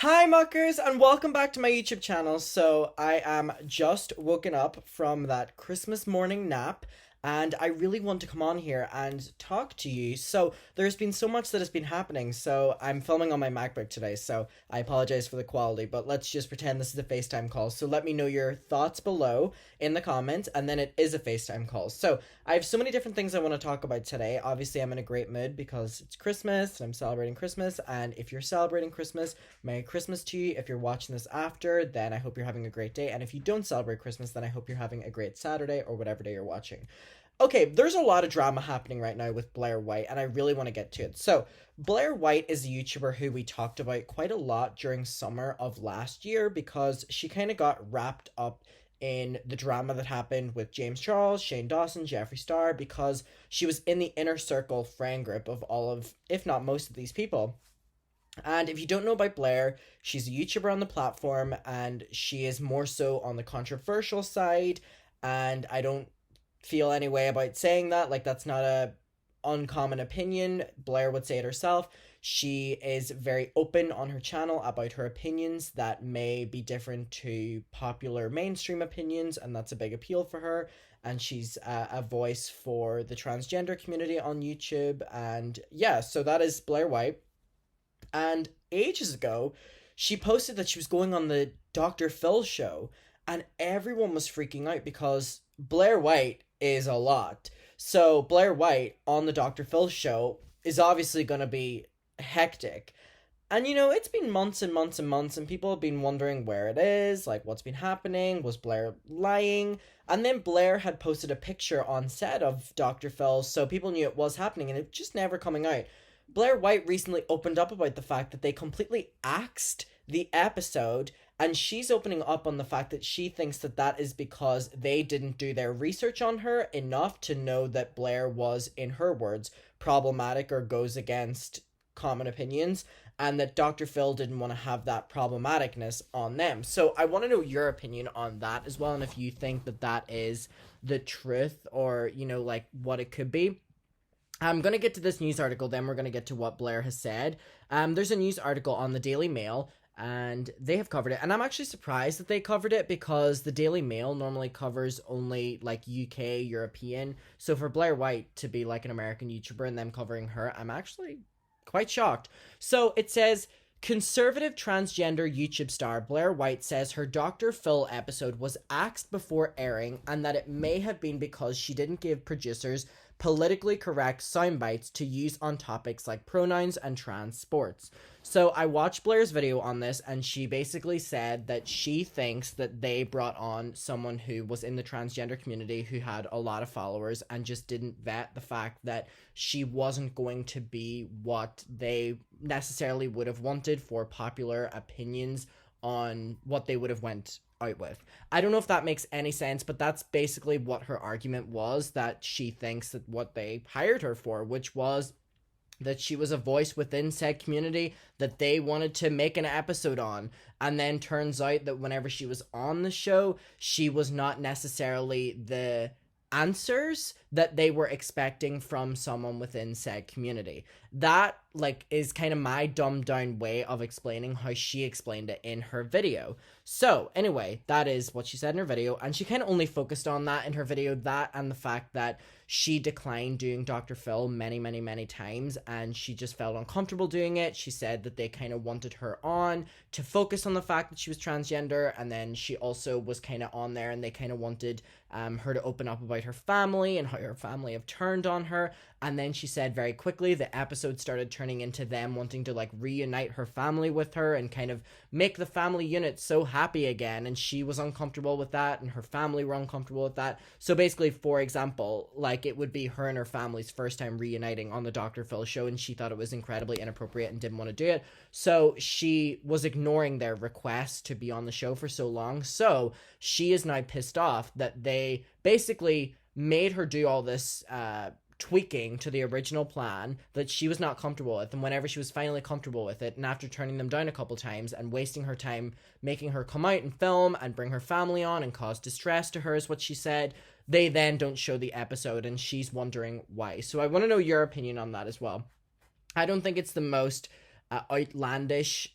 Hi muckers and welcome back to my YouTube channel. So I am just woken up from that Christmas morning nap and I really want to come on here and talk to you. So there's been so much that has been happening. So I'm filming on my MacBook today, so I apologize for the quality, but let's just pretend this is a FaceTime call. So let me know your thoughts below in the comments, and then it is a FaceTime call. So I have so many different things I want to talk about today. Obviously I'm in a great mood because it's Christmas and I'm celebrating Christmas, and if you're celebrating Christmas, Merry Christmas to you. If you're watching this after, then I hope you're having a great day. And if you don't celebrate Christmas, then I hope you're having a great Saturday or whatever day you're watching. Okay, there's a lot of drama happening right now with Blaire White, and I really want to get to it. So, Blaire White is a YouTuber who we talked about quite a lot during summer of last year because she kind of got wrapped up in the drama that happened with James Charles, Shane Dawson, Jeffree Star, because she was in the inner circle friend group of all of, if not most of these people. And if you don't know about Blaire, she's a YouTuber on the platform and she is more so on the controversial side. And I don't feel any way about saying that. Like, that's not a uncommon opinion. Blaire would say it herself. She is very open on her channel about her opinions that may be different to popular mainstream opinions, and that's a big appeal for her. And she's a voice for the transgender community on YouTube. And yeah, so that is Blaire White. And ages ago, she posted that she was going on the Dr. Phil show, and everyone was freaking out because Blaire White is a lot. So, Blaire White on the Dr. Phil show is obviously going to be hectic. And it's been months and months and months, and people have been wondering where it is, like what's been happening, was Blaire lying? And then Blaire had posted a picture on set of Dr. Phil, so people knew it was happening, and it just never coming out. Blaire White recently opened up about the fact that they completely axed the episode, and she's opening up on the fact that she thinks that that is because they didn't do their research on her enough to know that Blaire was, in her words, problematic or goes against common opinions, and that Dr. Phil didn't want to have that problematicness on them. So I want to know your opinion on that as well, and if you think that that is the truth or, like what it could be. I'm going to get to this news article, then we're going to get to what Blaire has said. There's a news article on the Daily Mail, and they have covered it. And I'm actually surprised that they covered it because the Daily Mail normally covers only like UK, European. So for Blaire White to be like an American YouTuber and them covering her, I'm actually quite shocked. So it says, conservative transgender YouTube star Blaire White says her Dr. Phil episode was axed before airing and that it may have been because she didn't give producers politically correct sound bites to use on topics like pronouns and trans sports. So I watched Blaire's video on this, and she basically said that she thinks that they brought on someone who was in the transgender community who had a lot of followers and just didn't vet the fact that she wasn't going to be what they necessarily would have wanted for popular opinions on what they would have went out with. I don't know if that makes any sense, but that's basically what her argument was, that she thinks that what they hired her for, which was that she was a voice within said community that they wanted to make an episode on. And then turns out that whenever she was on the show, she was not necessarily the answers that they were expecting from someone within said community. That is kind of my dumbed down way of explaining how she explained it in her video. So anyway, that is what she said in her video, and she kind of only focused on that in her video, that and the fact that she declined doing Dr. Phil many, many, many times, and she just felt uncomfortable doing it. She said that they kind of wanted her on to focus on the fact that she was transgender, and then she also was kind of on there and they kind of wanted her to open up about her family and how her family have turned on her. And then she said very quickly the episode started turning into them wanting to reunite her family with her and kind of make the family unit so happy again, and she was uncomfortable with that and her family were uncomfortable with that. So basically, for example, it would be her and her family's first time reuniting on the Dr. Phil show, and she thought it was incredibly inappropriate and didn't want to do it. So she was ignoring their request to be on the show for so long. So she is now pissed off that they basically made her do all this tweaking to the original plan that she was not comfortable with, and whenever she was finally comfortable with it, and after turning them down a couple times and wasting her time making her come out and film and bring her family on and cause distress to her, is what she said, they then don't show the episode, and she's wondering why. So I want to know your opinion on that as well. I don't think it's the most outlandish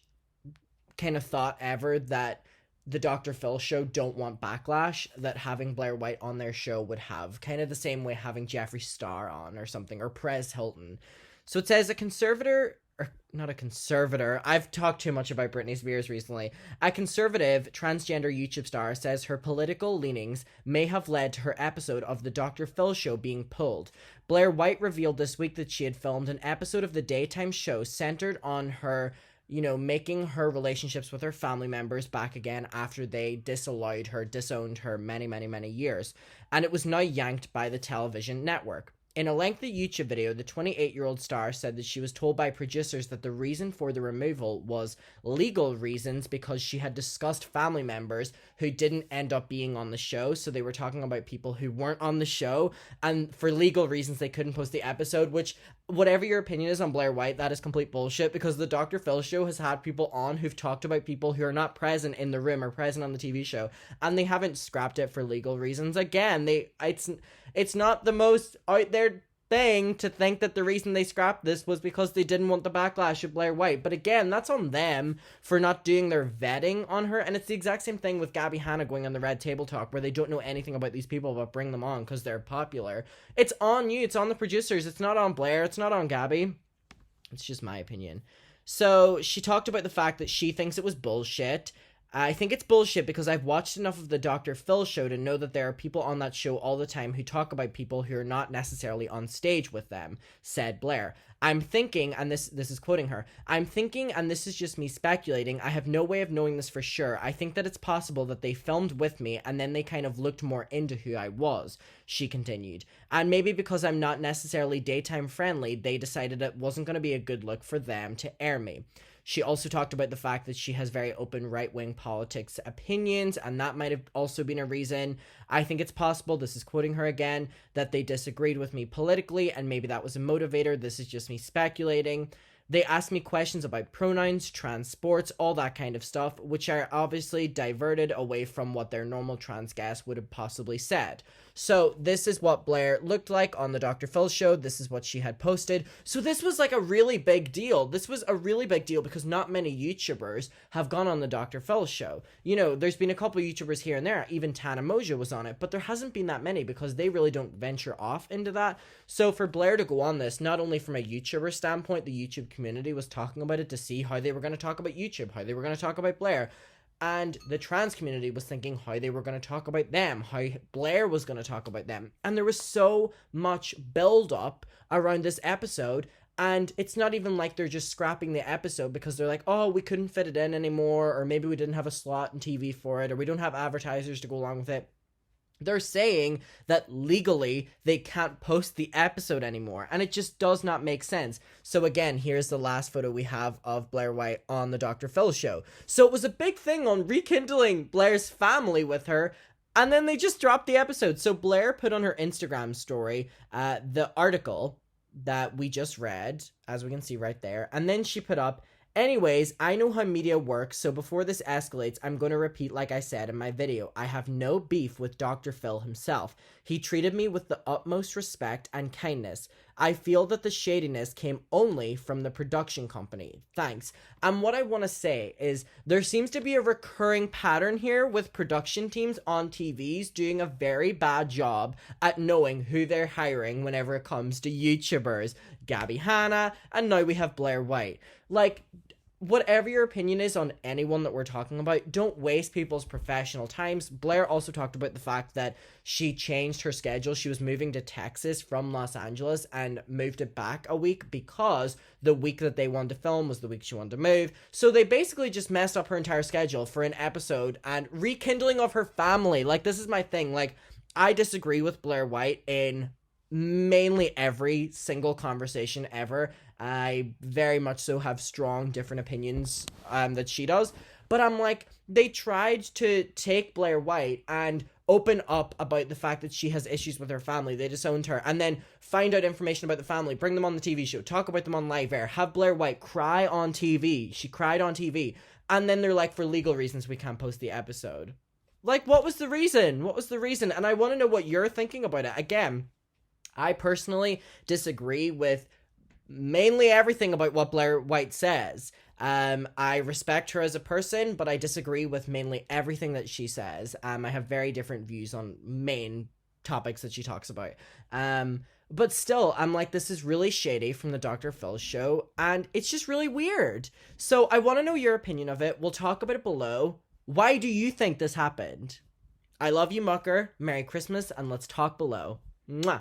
kind of thought ever that the Dr. Phil show don't want backlash that having Blaire White on their show would have. Kind of the same way having Jeffree Star on or something, or Perez Hilton. So it says a conservator, or not a conservator, I've talked too much about Britney Spears recently. A conservative transgender YouTube star says her political leanings may have led to her episode of the Dr. Phil show being pulled. Blaire White revealed this week that she had filmed an episode of the daytime show centered on her, you know, making her relationships with her family members back again after they disowned her many years. And it was now yanked by the television network. In a lengthy YouTube video, the 28-year-old star said that she was told by producers that the reason for the removal was legal reasons because she had discussed family members who didn't end up being on the show. So they were talking about people who weren't on the show, and for legal reasons they couldn't post the episode, which, whatever your opinion is on Blaire White, that is complete bullshit, because the Dr. Phil show has had people on who've talked about people who are not present in the room or present on the TV show, and they haven't scrapped it for legal reasons. Again, it's not the most out there thing to think that the reason they scrapped this was because they didn't want the backlash of Blaire White. But again, that's on them for not doing their vetting on her. And it's the exact same thing with Gabby Hanna going on the Red Table Talk, where they don't know anything about these people but bring them on because they're popular. It's on you. It's on the producers. It's not on Blaire. It's not on Gabby. It's just my opinion. So she talked about the fact that she thinks it was bullshit. I think it's bullshit because I've watched enough of the Dr. Phil show to know that there are people on that show all the time who talk about people who are not necessarily on stage with them, said Blaire. I'm thinking, and this is quoting her, I'm thinking, and this is just me speculating, I have no way of knowing this for sure. I think that it's possible that they filmed with me and then they kind of looked more into who I was, she continued. And maybe because I'm not necessarily daytime friendly, they decided it wasn't going to be a good look for them to air me. She also talked about the fact that she has very open right-wing politics opinions, and that might have also been a reason. I think it's possible, this is quoting her again, that they disagreed with me politically, and maybe that was a motivator. This is just me speculating. They asked me questions about pronouns, trans sports, all that kind of stuff, which are obviously diverted away from what their normal trans guest would have possibly said. So this is what Blaire looked like on the Dr. Phil show. This is what she had posted. So this was like a really big deal. This was a really big deal because not many YouTubers have gone on the Dr. Phil show. You know, there's been a couple YouTubers here and there. Even Tana Moja was on it, but there hasn't been that many because they really don't venture off into that. So for Blaire to go on this, not only from a YouTuber standpoint, the YouTube community was talking about it to see how they were going to talk about YouTube, how they were going to talk about Blaire. And the trans community was thinking how they were going to talk about them, how Blaire was going to talk about them. And there was so much build up around this episode. And it's not even like they're just scrapping the episode because they're like, oh, we couldn't fit it in anymore. Or maybe we didn't have a slot in TV for it. Or we don't have advertisers to go along with it. They're saying that legally they can't post the episode anymore, and it just does not make sense. So again, here's the last photo we have of Blaire White on the Dr. Phil show. So it was a big thing on rekindling Blaire's family with her, and then they just dropped the episode. So Blaire put on her Instagram story the article that we just read, as we can see right there, and then she put up, anyways, I know how media works, so before this escalates, I'm going to repeat like I said in my video. I have no beef with Dr. Phil himself. He treated me with the utmost respect and kindness. I feel that the shadiness came only from the production company. Thanks. And what I want to say is there seems to be a recurring pattern here with production teams on TVs doing a very bad job at knowing who they're hiring whenever it comes to YouTubers. Gabby Hanna, and now we have Blaire White. Like, whatever your opinion is on anyone that we're talking about, don't waste people's professional times. Blaire also talked about the fact that she changed her schedule. She was moving to Texas from Los Angeles and moved it back a week because the week that they wanted to film was the week she wanted to move. So they basically just messed up her entire schedule for an episode and rekindling of her family. Like, this is my thing. Like, I disagree with Blaire White in mainly every single conversation ever. I very much so have strong different opinions that she does, but I'm like, they tried to take Blaire White and open up about the fact that she has issues with her family. They disowned her, and then find out information about the family, bring them on the TV show, talk about them on live air, have Blaire White cry on TV. She cried on TV, and then they're like, for legal reasons we can't post the episode. Like, what was the reason? What was the reason? And I want to know what you're thinking about it. Again, I personally disagree with mainly everything about what Blaire White says. I respect her as a person, but I disagree with mainly everything that she says. I have very different views on main topics that she talks about. But still, I'm like, this is really shady from the Dr. Phil show, and it's just really weird. So I want to know your opinion of it. We'll talk about it below. Why do you think this happened? I love you, Mucker. Merry Christmas, and let's talk below. Mwah.